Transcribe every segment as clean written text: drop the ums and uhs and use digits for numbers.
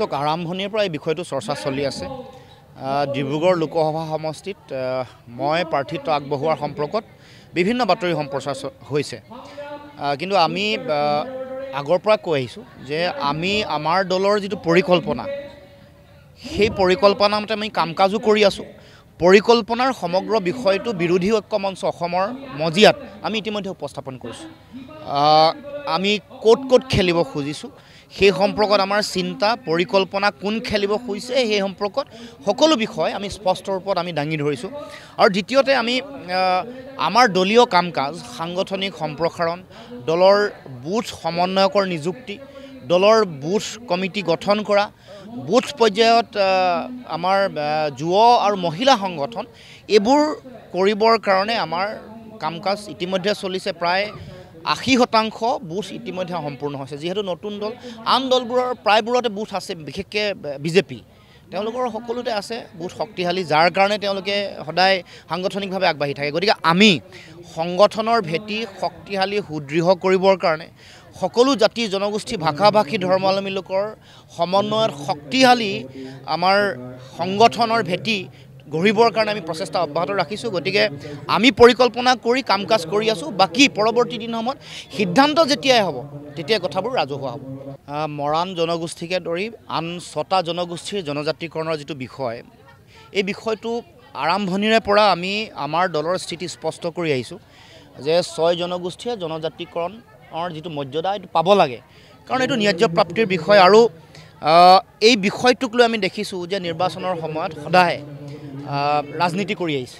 চক আৰম্ভণিৰ পৰা এই বিষয়টো চৰ্চা চলি আছে। ডিব্ৰুগড় লোকসভা সমষ্টিত মই প্ৰাৰ্থিত্ব আগবঢ়োৱাৰ সম্পৰ্কত বিভিন্ন বাতৰি সম্প্ৰচাৰ হৈছে, কিন্তু আমি আগৰ পৰা কৈ আহিছোঁ যে আমি আমাৰ দলৰ যিটো পৰিকল্পনা, সেই পৰিকল্পনা মতে আমি কাম কাজো কৰি আছোঁ। পৰিকল্পনাৰ সমগ্ৰ বিষয়টো বিৰোধী ঐক্য মঞ্চ অসমৰ মজিয়াত আমি ইতিমধ্যে উপস্থাপন কৰিছোঁ। আমি ক'ত খেলিব খুজিছোঁ সেই সম্পৰ্কত আমাৰ চিন্তা পৰিকল্পনা, কোন খেলিব খুজিছে সেই সম্পৰ্কত সকলো বিষয় আমি স্পষ্ট ৰূপত আমি দাঙি ধৰিছোঁ। আৰু দ্বিতীয়তে আমি আমাৰ দলীয় কাম কাজ, সাংগঠনিক সম্প্ৰসাৰণ, দলৰ বুথ সমন্বয়কৰ নিযুক্তি, দলৰ বুথ কমিটি গঠন কৰা, বুথ পৰ্যায়ত আমাৰ যুৱ আৰু মহিলা সংগঠন, এইবোৰ কৰিবৰ কাৰণে আমাৰ কাম কাজ ইতিমধ্যে চলিছে। প্ৰায় 80% বুথ ইতিমধ্যে সম্পূৰ্ণ হৈছে। যিহেতু নতুন দল, আন দলবোৰৰ প্ৰায়বোৰতে বুথ আছে, বিশেষকৈ বিজেপি তেওঁলোকৰ সকলোতে আছে বুথ শক্তিশালী, যাৰ কাৰণে তেওঁলোকে সদায় সাংগঠনিকভাৱে আগবাঢ়ি থাকে। গতিকে আমি সংগঠনৰ ভেটি শক্তিশালী সুদৃঢ় কৰিবৰ কাৰণে সকলো জাতি জনগোষ্ঠী, ভাষা ভাষী, ধৰ্মাৱলম্বী লোকৰ সমন্বয়ত শক্তিশালী আমাৰ সংগঠনৰ ভেটি গঢ়িবৰ কাৰণে আমি প্ৰচেষ্টা অব্যাহত ৰাখিছোঁ। গতিকে আমি পৰিকল্পনা কৰি কাম কাজ কৰি আছোঁ। বাকী পৰৱৰ্তী দিনসমূহত সিদ্ধান্ত যেতিয়াই হ'ব তেতিয়াই কথাবোৰ ৰাজহুৱা হ'ব। মৰাণ জনগোষ্ঠীকে ধৰি আন 6টা জনগোষ্ঠীৰ জনজাতিকৰণৰ যিটো বিষয়, এই বিষয়টো আৰম্ভণিৰে পৰা আমি আমাৰ দলৰ স্থিতি স্পষ্ট কৰি আহিছোঁ যে 6 জনগোষ্ঠীয়ে জনজাতিকৰণৰ যিটো মৰ্যাদা এইটো পাব লাগে, কাৰণ এইটো ন্যায্য প্ৰাপ্তিৰ বিষয়। আৰু এই বিষয়টোক লৈ আমি দেখিছোঁ যে নিৰ্বাচনৰ সময়ত সদায় ৰাজনীতি কৰি আহিছে।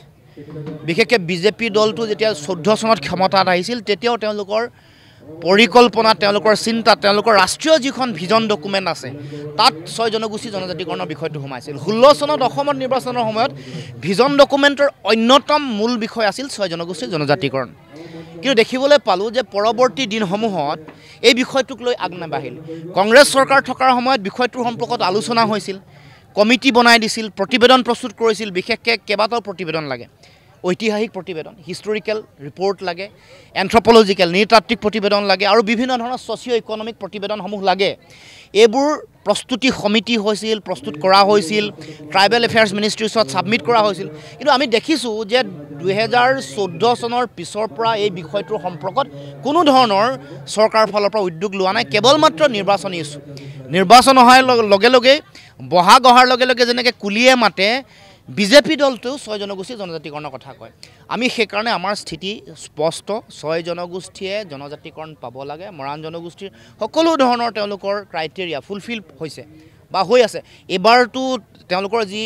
বিশেষকৈ বিজেপি দলটো যেতিয়া 14 চনত ক্ষমতাত আহিছিল তেতিয়াও তেওঁলোকৰ পৰিকল্পনা, তেওঁলোকৰ চিন্তা, তেওঁলোকৰ ৰাষ্ট্ৰীয় যিখন ভিজন ডকুমেণ্ট আছে তাত 6 জনগোষ্ঠী জনজাতিকৰণৰ বিষয়টো সোমাইছিল। 16 চনত অসমত নিৰ্বাচনৰ সময়ত ভিজন ডকুমেণ্টৰ অন্যতম মূল বিষয় আছিল 6 জনগোষ্ঠীৰ জনজাতিকৰণ। কিন্তু দেখিবলৈ পালোঁ যে পৰৱৰ্তী দিনসমূহত এই বিষয়টোক লৈ আগ নাবাঢ়িল। কংগ্ৰেছ চৰকাৰ থকাৰ সময়ত বিষয়টোৰ সম্পৰ্কত আলোচনা হৈছিল, কমিটি বনাই দিছিল, প্ৰতিবেদন প্ৰস্তুত কৰিছিল। বিশেষকৈ কেইবাটাও প্ৰতিবেদন লাগে, ঐতিহাসিক প্ৰতিবেদন, হিষ্টৰিকেল ৰিপৰ্ট লাগে, এন্থ্ৰপলজিকেল নৃতাত্ত্বিক প্ৰতিবেদন লাগে, আৰু বিভিন্ন ধৰণৰ ছ'চিঅ' ইকনমিক প্ৰতিবেদনসমূহ লাগে। এইবোৰ প্ৰস্তুতি সমিতি হৈছিল, প্ৰস্তুত কৰা হৈছিল, ট্ৰাইবেল এফেয়াৰ্ছ মিনিষ্ট্ৰীৰ ওচৰত ছাবমিট কৰা হৈছিল। কিন্তু আমি দেখিছোঁ যে 2014 চনৰ পিছৰ পৰা এই বিষয়টোৰ সম্পৰ্কত কোনো ধৰণৰ চৰকাৰৰ ফালৰ পৰা উদ্যোগ লোৱা নাই। কেৱল মাত্ৰ নিৰ্বাচনী ইছ্যু, নিৰ্বাচন অহাৰ লগে লগে, বহাগ অহাৰ লগে লগে যেনেকৈ কুলিয়ে মাতে, বিজেপি দলটোও 6 জনগোষ্ঠী জনজাতিকৰণৰ কথা কয়। আমি সেইকাৰণে আমাৰ স্থিতি স্পষ্ট, 6 জনগোষ্ঠীয়ে জনজাতিকৰণ পাব লাগে। মৰাণ জনগোষ্ঠীৰ সকলো ধৰণৰ তেওঁলোকৰ ক্ৰাইটেৰিয়া ফুলফিল হৈছে বা হৈ আছে। এইবাৰতো তেওঁলোকৰ যি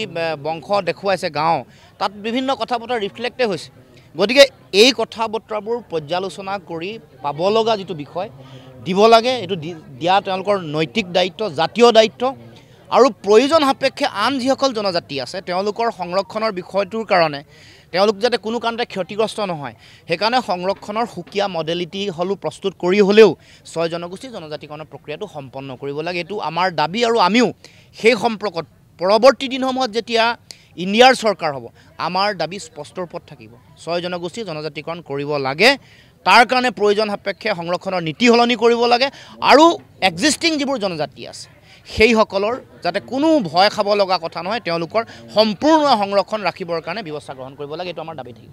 বংশ দেখুৱাইছে গাঁও, তাত বিভিন্ন কথা বতৰা ৰিফ্লেক্টে হৈছে। গতিকে এই কথা বতৰাবোৰ পৰ্যালোচনা কৰি পাব লগা যিটো বিষয় দিব লাগে, এইটো দিয়া তেওঁলোকৰ নৈতিক দায়িত্ব, জাতীয় দায়িত্ব। আৰু প্ৰয়োজন সাপেক্ষে আন যিসকল জনজাতি আছে তেওঁলোকৰ সংৰক্ষণৰ বিষয়টোৰ কাৰণে তেওঁলোক যাতে কোনো কাৰণতে ক্ষতিগ্ৰস্ত নহয়, সেইকাৰণে সংৰক্ষণৰ সুকীয়া মডেলিটি প্ৰস্তুত কৰি হ'লেও 6 জনগোষ্ঠী জনজাতিকৰণৰ প্ৰক্ৰিয়াটো সম্পন্ন কৰিব লাগে। এইটো আমাৰ দাবী, আৰু আমিও সেই সম্পৰ্কত পৰৱৰ্তী দিনসমূহত যেতিয়া ইণ্ডিয়াৰ চৰকাৰ হ'ব আমাৰ দাবী স্পষ্ট ৰূপত থাকিব। 6 জনগোষ্ঠী জনজাতিকৰণ কৰিব লাগে, তাৰ কাৰণে প্ৰয়োজন সাপেক্ষে সংৰক্ষণৰ নীতি সলনি কৰিব লাগে, আৰু এক্সিষ্টিং যিবোৰ জনজাতি আছে সেইসকলৰ যাতে কোনো ভয় খাব লগা কথা নহয়, তেওঁলোকৰ সম্পূৰ্ণ সংৰক্ষণ ৰাখিবৰ কাৰণে ব্যৱস্থা গ্ৰহণ কৰিব লাগে। এইটো আমাৰ দাবী থাকিব।